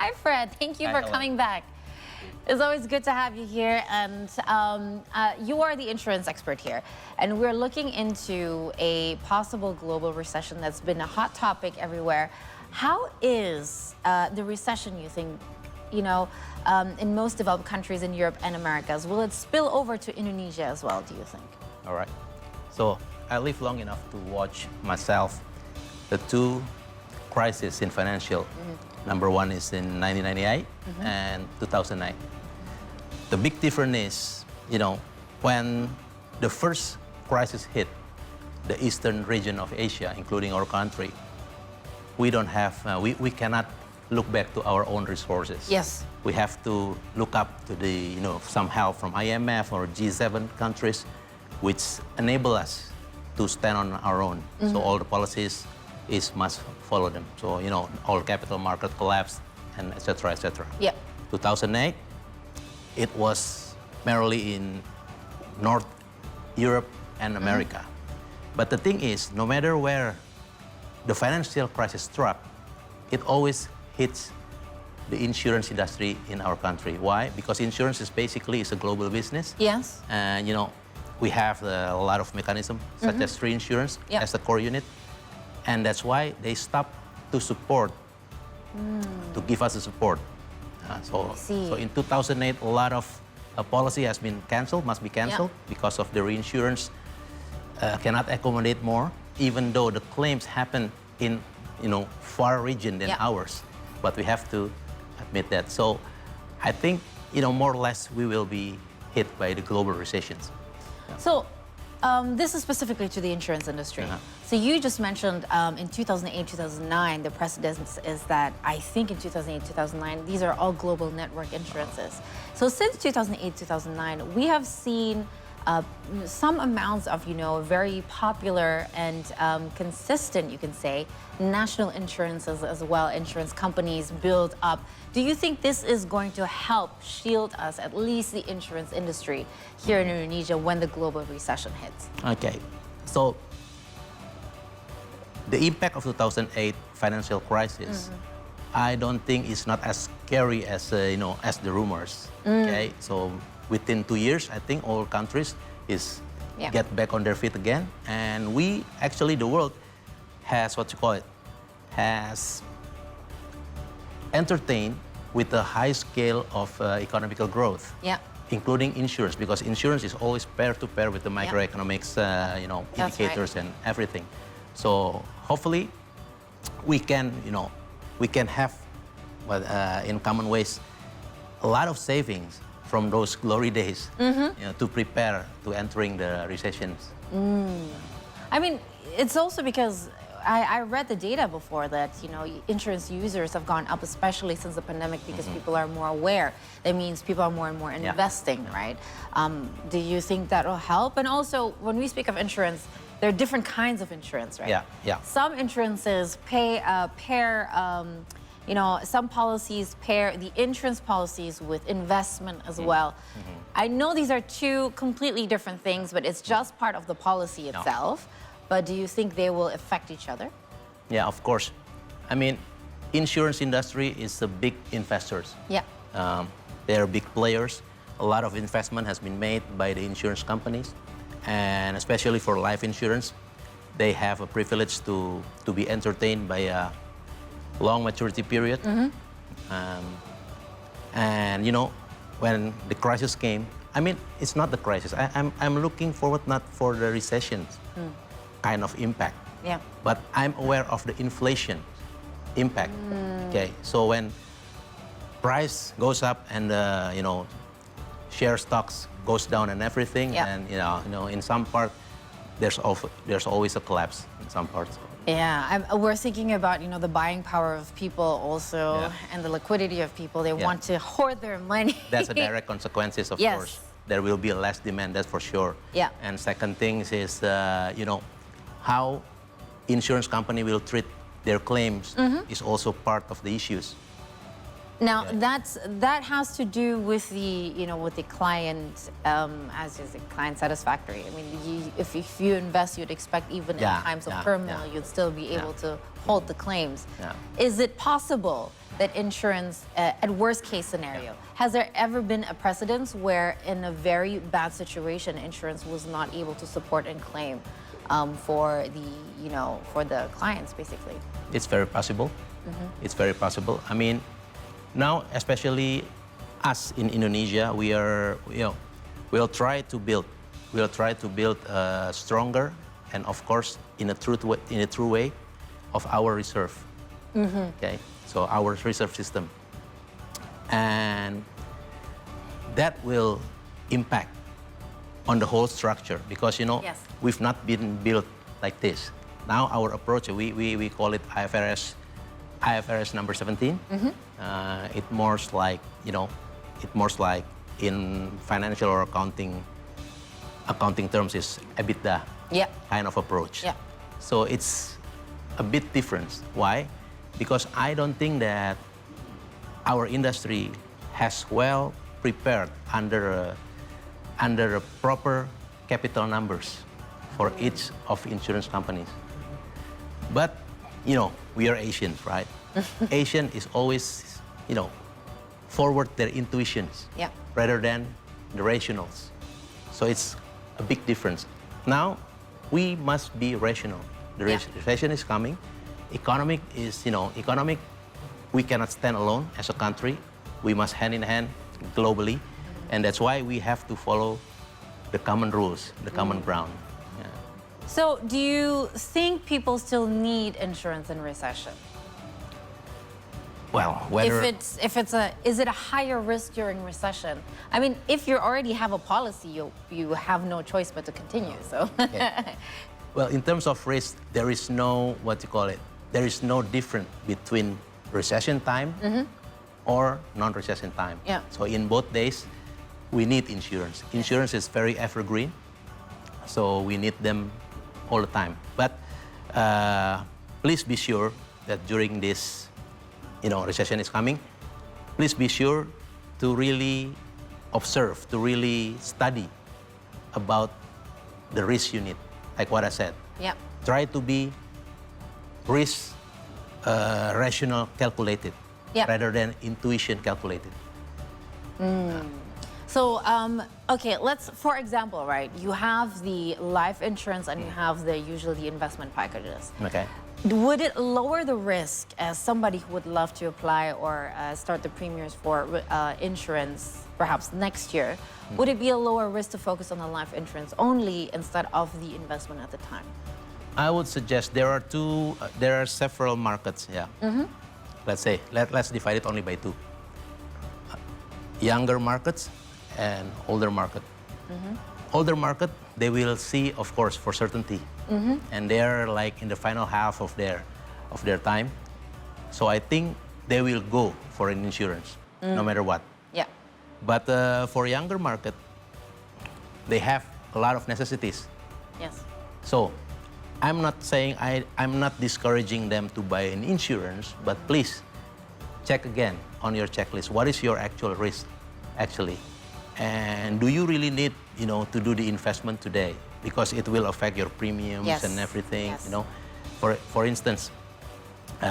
Hi, Fred. Thank you for coming back. It's always good to have you here, and you are the insurance expert here. And we're looking into a possible global recession that's been a hot topic everywhere. How is the recession, you think, in most developed countries in Europe and Americas? Will it spill over to Indonesia as well, do you think? All right. So I live long enough to watch myself the two crises in financial. Number one is in 1998 and 2009. The big difference is, when the first crisis hit the eastern region of Asia, including our country, we don't have, we cannot look back to our own resources. Yes. We have to look up to the, some help from IMF or G7 countries, which enable us to stand on our own. So all the policies must follow them. So, all capital market collapse and et cetera, et cetera. Yeah. 2008, it was merely in North Europe and America. But the thing is, no matter where the financial crisis struck, it always hits the insurance industry in our country. Why? Because insurance is basically a global business. Yes. And, we have a lot of mechanisms, such as free insurance as the core unit. And that's why they stopped to support, to give us the support. So in 2008, a lot of policy has been canceled, must be canceled because of the reinsurance cannot accommodate more, even though the claims happen in, far region than ours. But we have to admit that. So I think, more or less we will be hit by the global recessions. So this is specifically to the insurance industry. So you just mentioned in 2008, 2009, the precedence is that I think in 2008, 2009, these are all global network insurances. So since 2008, 2009, we have seen some amounts of, very popular and consistent, you can say, national insurances as well, insurance companies build up. Do you think this is going to help shield us, at least the insurance industry here in Indonesia, when the global recession hits? Okay, so the impact of 2008 financial crisis, I don't think it's not as scary as, as the rumors, okay? So within 2 years, I think all countries get back on their feet again. And we, actually, the world has, has entertained with a high scale of economical growth, including insurance, because insurance is always pair-to-pair with the microeconomics, indicators and everything. So hopefully we can, we can have, in common ways, a lot of savings from those glory days, to prepare to entering the recessions. I mean, it's also because I read the data before that, insurance users have gone up, especially since the pandemic, because people are more aware. That means people are more and more investing, right? Do you think that will help? And also, when we speak of insurance, there are different kinds of insurance, right? Some insurances pair, some policies pair the insurance policies with investment as well. I know these are two completely different things, but it's just part of the policy itself. But do you think they will affect each other? Yeah, of course. I mean, insurance industry is a big investors. They are big players. A lot of investment has been made by the insurance companies. And especially for life insurance, they have a privilege to be entertained by a long maturity period. And, when the crisis came, I mean, it's not the crisis. I'm looking forward not for the recessions kind of impact. But I'm aware of the inflation impact. Okay, so when price goes up and share stocks goes down and everything, and in some part there's always a collapse in some parts. We're thinking about the buying power of people also, and the liquidity of people. They want to hoard their money. That's a direct consequences, of course. There will be a less demand, that's for sure. And second thing is, how insurance company will treat their claims is also part of the issues. Now Yeah. that has to do with the with the client as is the client satisfactory. I mean, if you invest, you'd expect even in Yeah, times of yeah, turmoil, yeah. you'd still be able to hold the claims. Yeah. Is it possible that insurance, at worst case scenario, has there ever been a precedence where in a very bad situation, insurance was not able to support and claim for the clients, basically? It's very possible. It's very possible. I mean, now, especially us in Indonesia, we'll try to build stronger and, of course, in a true way, of our reserve. Okay, so our reserve system, and that will impact on the whole structure because Yes. we've not been built like this. Now our approach, we call it IFRS number 17. It more like in financial or accounting terms is EBITDA Yeah. kind of approach. Yeah. So it's a bit different. Why? Because I don't think that our industry has well prepared under a proper capital numbers for each of insurance companies. But we are Asians, right? Asian is always forward their intuitions Yeah. rather than the rationals. So it's a big difference. Now we must be rational. The Yeah. recession is coming. Economic, we cannot stand alone as a country. We must hand in hand globally. And that's why we have to follow the common rules, the common ground. Yeah. So, do you think people still need insurance in recession? Well, whether Is it a higher risk during recession? I mean, if you already have a policy, you have no choice but to continue. So, well, in terms of risk, there is no there is no difference between recession time or non-recession time. Yeah. So in both days, we need insurance. Insurance is very evergreen, so we need them all the time. But please be sure that during this, recession is coming, please be sure to really observe, to really study about the risk you need, like what I said. yeah. Try to be risk rational calculated Yeah. rather than intuition calculated. So, okay, for example, right, you have the life insurance and you have usually investment packages. Okay. Would it lower the risk as somebody who would love to apply or start the premiums for insurance perhaps next year? Would it be a lower risk to focus on the life insurance only instead of the investment at the time? I would suggest there are several markets. Yeah. Let's divide it only by two: younger markets and older market. Older market, they will see, of course, for certainty, and they're like in the final half of their time. So I think they will go for an insurance, no matter what. Yeah. But for younger market, they have a lot of necessities. Yes. So I'm not saying I'm not discouraging them to buy an insurance, but please check again on your checklist. What is your actual risk, actually? And do you really need, to do the investment today? Because it will affect your premiums Yes. and everything, Yes. For instance,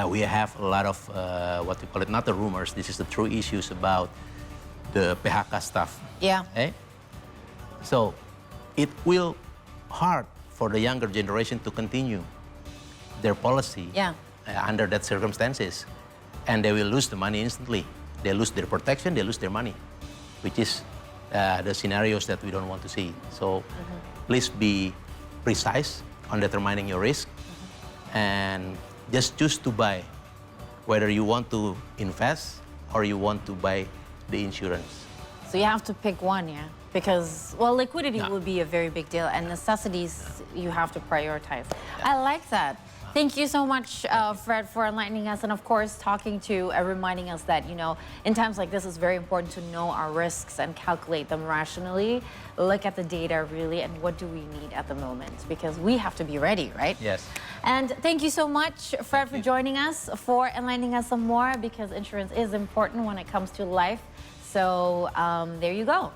we have a lot of, what we call it, not the rumors, this is the true issues about the PHK stuff. Yeah. Eh? So it will hard for the younger generation to continue their policy Yeah. Under that circumstances. And they will lose the money instantly. They lose their protection, they lose their money, which is the scenarios that we don't want to see. So please be precise on determining your risk and just choose to buy whether you want to invest or you want to buy the insurance. So you have to pick one, yeah? Because, well, liquidity Yeah. would be a very big deal, and necessities you have to prioritize. I like that. Thank you so much, Fred, for enlightening us and, of course, talking to reminding us that, you know, in times like this, it's very important to know our risks and calculate them rationally, look at the data really, and what do we need at the moment, because we have to be ready, right? Yes. And thank you so much, Fred, for joining us, for enlightening us some more, because insurance is important when it comes to life. So there you go.